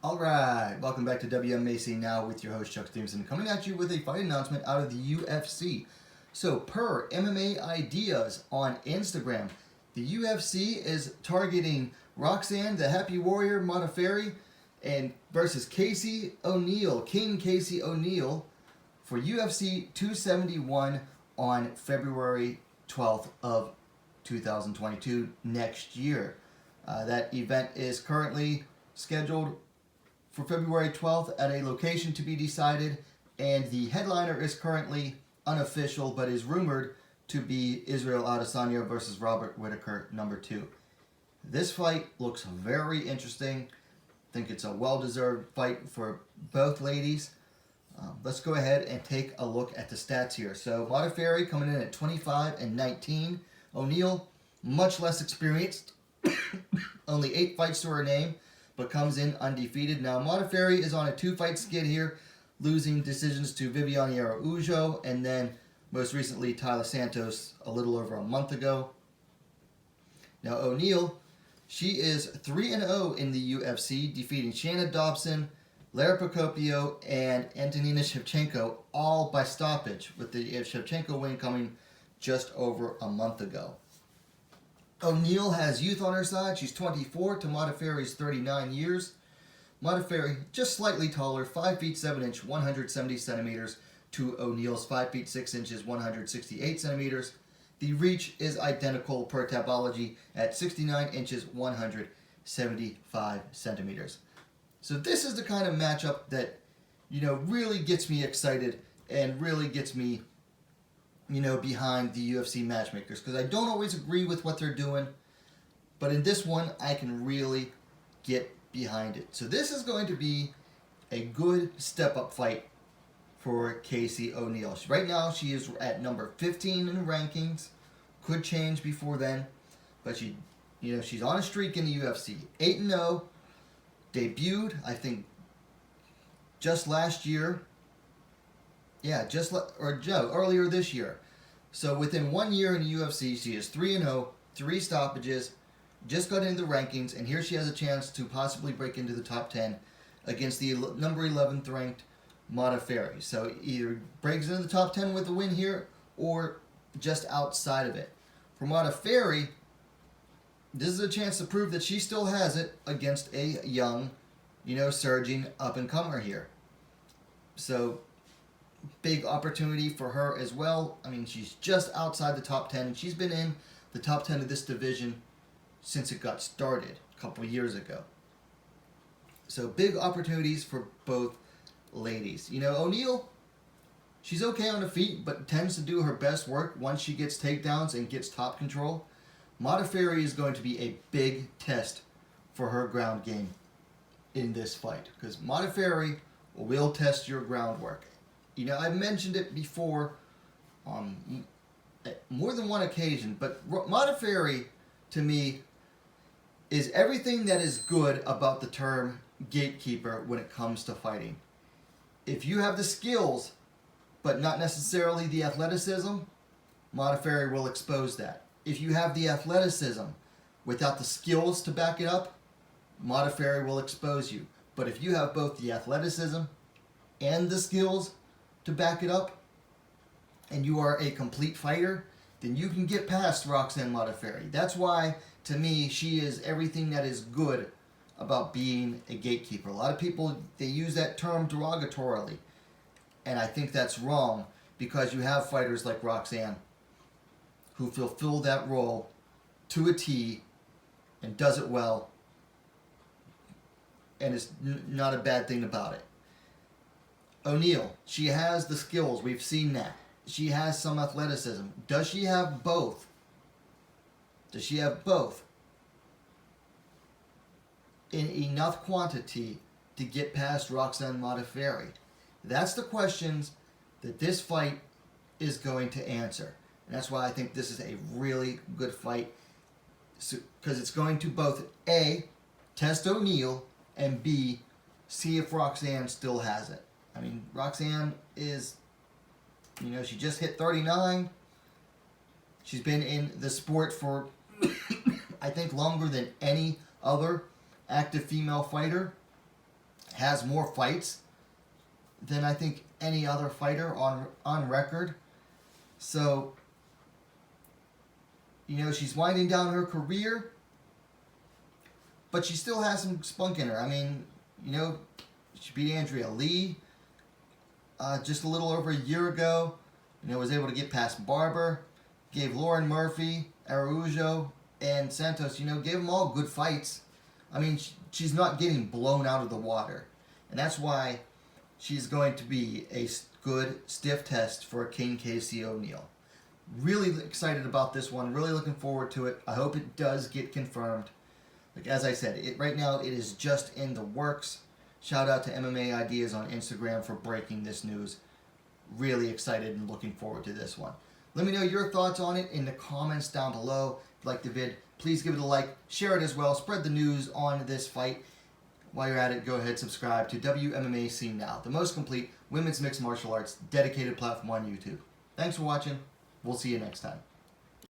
Alright, welcome back to WMAC Now with your host Chuck Stevenson, coming at you with a fight announcement out of the UFC. So, per MMA Ideas on Instagram, the UFC is targeting Roxanne, the Happy Warrior Modafferi, and versus Casey O'Neill, King Casey O'Neill, for UFC 271 on February 12th of 2022, next year. That event is currently scheduled for February 12th at a location to be decided, and the headliner is currently unofficial but is rumored to be Israel Adesanya versus Robert Whittaker, number 2. This fight looks very interesting. I think it's a well-deserved fight for both ladies. Let's go ahead and take a look at the stats here. So Modafferi coming in at 25-19. O'Neill, much less experienced, only 8 fights to her name, but comes in undefeated. Now, Modafferi is on a 2-fight skid here, losing decisions to Viviane Araújo and then most recently Tyler Santos a little over a month ago. Now, O'Neill, she is 3-0 in the UFC, defeating Shanna Dobson, Lara Procopio, and Antonina Shevchenko, all by stoppage, with the Shevchenko win coming just over a month ago. O'Neill has youth on her side. She's 24 to Modafferi's 39 years. Modafferi just slightly taller, 5 feet 7 inches, 170 centimeters, to O'Neill's 5 feet 6 inches, 168 centimeters. The reach is identical per Tapology at 69 inches, 175 centimeters. So this is the kind of matchup that, really gets me excited and really gets me behind the UFC matchmakers, because I don't always agree with what they're doing, but in this one, I can really get behind it. So this is going to be a good step-up fight for Casey O'Neill. Right now, she is at number 15 in the rankings. Could change before then, but she's on a streak in the UFC. 8-0, debuted, I think, just last year. Yeah, earlier this year. So within 1 year in the UFC, she is 3-0, 3 stoppages, just got into the rankings, and here she has a chance to possibly break into the top 10 against the number 11th ranked Modafferi. So either breaks into the top 10 with a win here, or just outside of it. For Modafferi, this is a chance to prove that she still has it against a young, surging up-and-comer here. So big opportunity for her as well. I mean, she's just outside the top 10. She's been in the top 10 of this division since it got started a couple years ago. So big opportunities for both ladies. O'Neill, she's okay on the feet, but tends to do her best work once she gets takedowns and gets top control. Modafferi is going to be a big test for her ground game in this fight, because Modafferi will test your groundwork. I've mentioned it before on more than one occasion, but Modafferi, to me, is everything that is good about the term gatekeeper when it comes to fighting. If you have the skills, but not necessarily the athleticism, Modafferi will expose that. If you have the athleticism without the skills to back it up, Modafferi will expose you. But if you have both the athleticism and the skills to back it up, and you are a complete fighter, then you can get past Roxanne Modafferi. That's why, to me, she is everything that is good about being a gatekeeper. A lot of people, they use that term derogatorily, and I think that's wrong, because you have fighters like Roxanne who fulfill that role to a T and does it well, and it's not a bad thing about it. O'Neill, she has the skills. We've seen that. She has some athleticism. Does she have both? Does she have both in enough quantity to get past Roxanne Modafferi? That's the questions that this fight is going to answer. And that's why I think this is a really good fight, because it's going to both A, test O'Neill, and B, see if Roxanne still has it. I mean, Roxanne is, she just hit 39. She's been in the sport for, I think, longer than any other active female fighter. has more fights than I think any other fighter on record. So, you know, she's winding down her career, but she still has some spunk in her. I mean, you know, she beat Andrea Lee just a little over a year ago. You know, was able to get past Barber, gave Lauren Murphy, Araujo, and Santos, you know, gave them all good fights. I mean, she's not getting blown out of the water. And that's why she's going to be a good, stiff test for King Casey O'Neill. Really excited about this one. Really looking forward to it. I hope it does get confirmed. Like, as I said, right now it is just in the works. Shout out to MMA Ideas on Instagram for breaking this news. Really excited and looking forward to this one. Let me know your thoughts on it in the comments down below. If you like the vid, please give it a like. Share it as well. Spread the news on this fight. While you're at it, go ahead, subscribe to WMMA Scene Now, the most complete women's mixed martial arts dedicated platform on YouTube. Thanks for watching. We'll see you next time.